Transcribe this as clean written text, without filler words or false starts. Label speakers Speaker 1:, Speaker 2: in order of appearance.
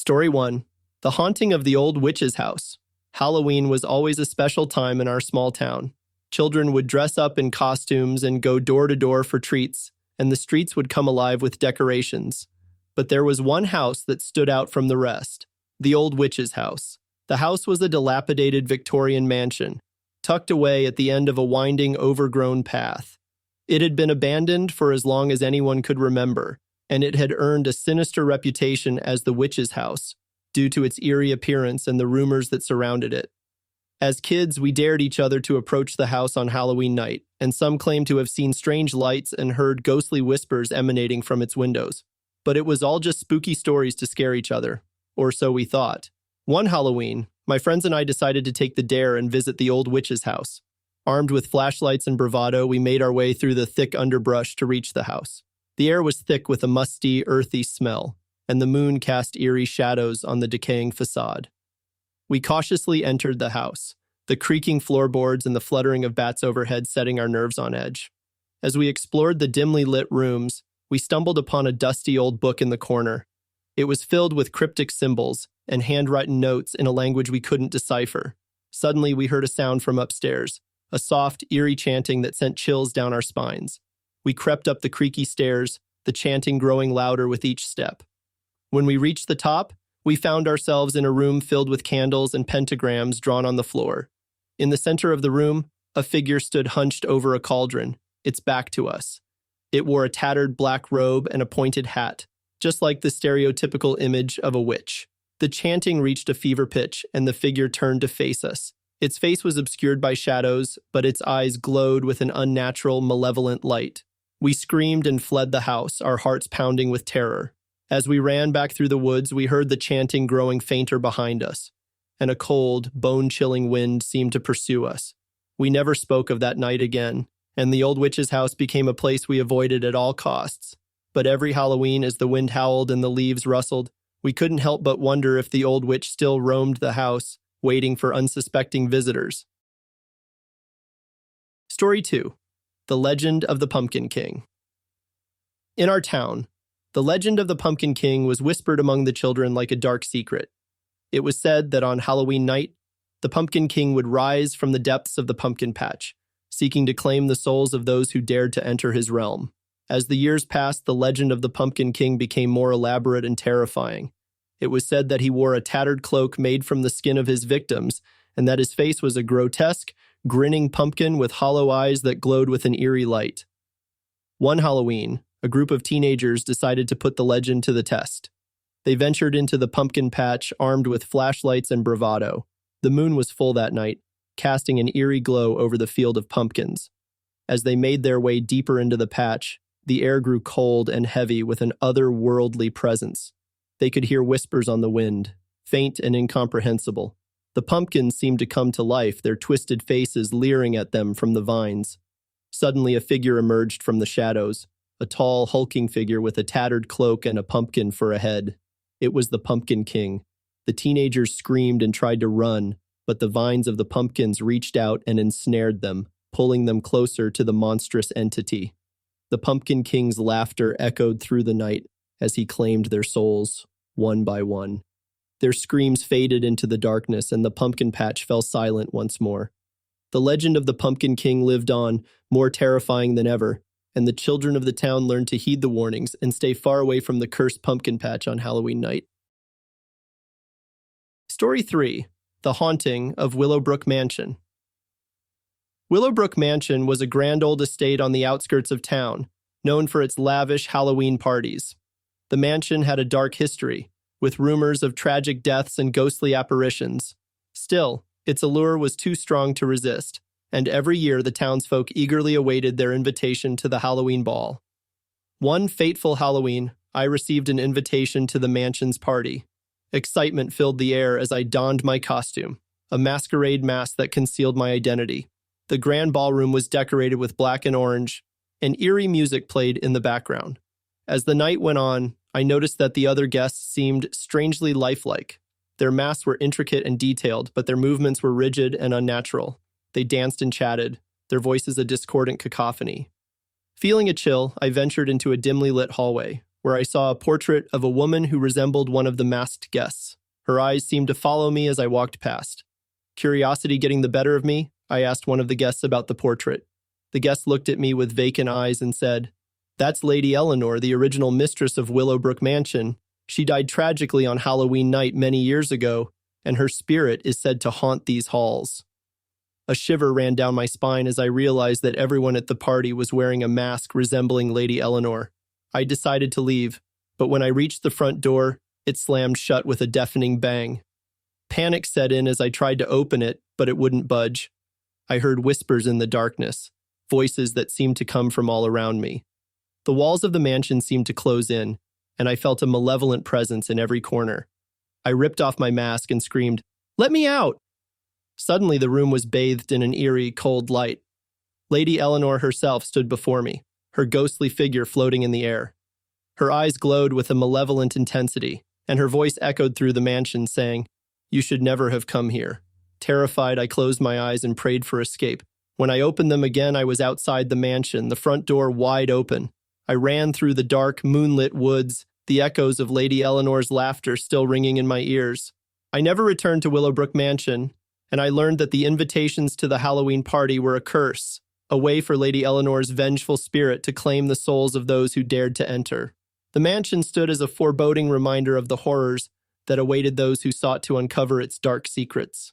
Speaker 1: Story 1. The Haunting of the Old Witch's House. Halloween was always a special time in our small town. Children would dress up in costumes and go door to door for treats, and the streets would come alive with decorations. But there was one house that stood out from the rest, the Old Witch's House. The house was a dilapidated Victorian mansion, tucked away at the end of a winding, overgrown path. It had been abandoned for as long as anyone could remember, and it had earned a sinister reputation as the Witch's House, due to its eerie appearance and the rumors that surrounded it. As kids, we dared each other to approach the house on Halloween night, and some claimed to have seen strange lights and heard ghostly whispers emanating from its windows. But it was all just spooky stories to scare each other, or so we thought. One Halloween, my friends and I decided to take the dare and visit the Old Witch's House. Armed with flashlights and bravado, we made our way through the thick underbrush to reach the house. The air was thick with a musty, earthy smell, and the moon cast eerie shadows on the decaying facade. We cautiously entered the house, the creaking floorboards and the fluttering of bats overhead setting our nerves on edge. As we explored the dimly lit rooms, we stumbled upon a dusty old book in the corner. It was filled with cryptic symbols and handwritten notes in a language we couldn't decipher. Suddenly, we heard a sound from upstairs, a soft, eerie chanting that sent chills down our spines. We crept up the creaky stairs, the chanting growing louder with each step. When we reached the top, we found ourselves in a room filled with candles and pentagrams drawn on the floor. In the center of the room, a figure stood hunched over a cauldron, its back to us. It wore a tattered black robe and a pointed hat, just like the stereotypical image of a witch. The chanting reached a fever pitch, and the figure turned to face us. Its face was obscured by shadows, but its eyes glowed with an unnatural, malevolent light. We screamed and fled the house, our hearts pounding with terror. As we ran back through the woods, we heard the chanting growing fainter behind us, and a cold, bone-chilling wind seemed to pursue us. We never spoke of that night again, and the Old Witch's House became a place we avoided at all costs. But every Halloween, as the wind howled and the leaves rustled, we couldn't help but wonder if the old witch still roamed the house, waiting for unsuspecting visitors. Story 2. The Legend of the Pumpkin King. In our town, the legend of the Pumpkin King was whispered among the children like a dark secret. It was said that on Halloween night, the Pumpkin King would rise from the depths of the pumpkin patch, seeking to claim the souls of those who dared to enter his realm. As the years passed, the legend of the Pumpkin King became more elaborate and terrifying. It was said that he wore a tattered cloak made from the skin of his victims, and that his face was a grotesque, grinning pumpkin with hollow eyes that glowed with an eerie light. One Halloween, a group of teenagers decided to put the legend to the test. They ventured into the pumpkin patch armed with flashlights and bravado. The moon was full that night, casting an eerie glow over the field of pumpkins. As they made their way deeper into the patch, the air grew cold and heavy with an otherworldly presence. They could hear whispers on the wind, faint and incomprehensible. The pumpkins seemed to come to life, their twisted faces leering at them from the vines. Suddenly, a figure emerged from the shadows, a tall, hulking figure with a tattered cloak and a pumpkin for a head. It was the Pumpkin King. The teenagers screamed and tried to run, but the vines of the pumpkins reached out and ensnared them, pulling them closer to the monstrous entity. The Pumpkin King's laughter echoed through the night as he claimed their souls, one by one. Their screams faded into the darkness, and the pumpkin patch fell silent once more. The legend of the Pumpkin King lived on, more terrifying than ever, and the children of the town learned to heed the warnings and stay far away from the cursed pumpkin patch on Halloween night. Story 3. The Haunting of Willowbrook Mansion. Willowbrook Mansion was a grand old estate on the outskirts of town, known for its lavish Halloween parties. The mansion had a dark history, with rumors of tragic deaths and ghostly apparitions. Still, its allure was too strong to resist, and every year the townsfolk eagerly awaited their invitation to the Halloween ball. One fateful Halloween, I received an invitation to the mansion's party. Excitement filled the air as I donned my costume, a masquerade mask that concealed my identity. The grand ballroom was decorated with black and orange, and eerie music played in the background. As the night went on, I noticed that the other guests seemed strangely lifelike. Their masks were intricate and detailed, but their movements were rigid and unnatural. They danced and chatted, their voices a discordant cacophony. Feeling a chill, I ventured into a dimly lit hallway, where I saw a portrait of a woman who resembled one of the masked guests. Her eyes seemed to follow me as I walked past. Curiosity getting the better of me, I asked one of the guests about the portrait. The guest looked at me with vacant eyes and said, "That's Lady Eleanor, the original mistress of Willowbrook Mansion. She died tragically on Halloween night many years ago, and her spirit is said to haunt these halls." A shiver ran down my spine as I realized that everyone at the party was wearing a mask resembling Lady Eleanor. I decided to leave, but when I reached the front door, it slammed shut with a deafening bang. Panic set in as I tried to open it, but it wouldn't budge. I heard whispers in the darkness, voices that seemed to come from all around me. The walls of the mansion seemed to close in, and I felt a malevolent presence in every corner. I ripped off my mask and screamed, "Let me out!" Suddenly the room was bathed in an eerie, cold light. Lady Eleanor herself stood before me, her ghostly figure floating in the air. Her eyes glowed with a malevolent intensity, and her voice echoed through the mansion, saying, "You should never have come here." Terrified, I closed my eyes and prayed for escape. When I opened them again, I was outside the mansion, the front door wide open. I ran through the dark, moonlit woods, the echoes of Lady Eleanor's laughter still ringing in my ears. I never returned to Willowbrook Mansion, and I learned that the invitations to the Halloween party were a curse, a way for Lady Eleanor's vengeful spirit to claim the souls of those who dared to enter. The mansion stood as a foreboding reminder of the horrors that awaited those who sought to uncover its dark secrets.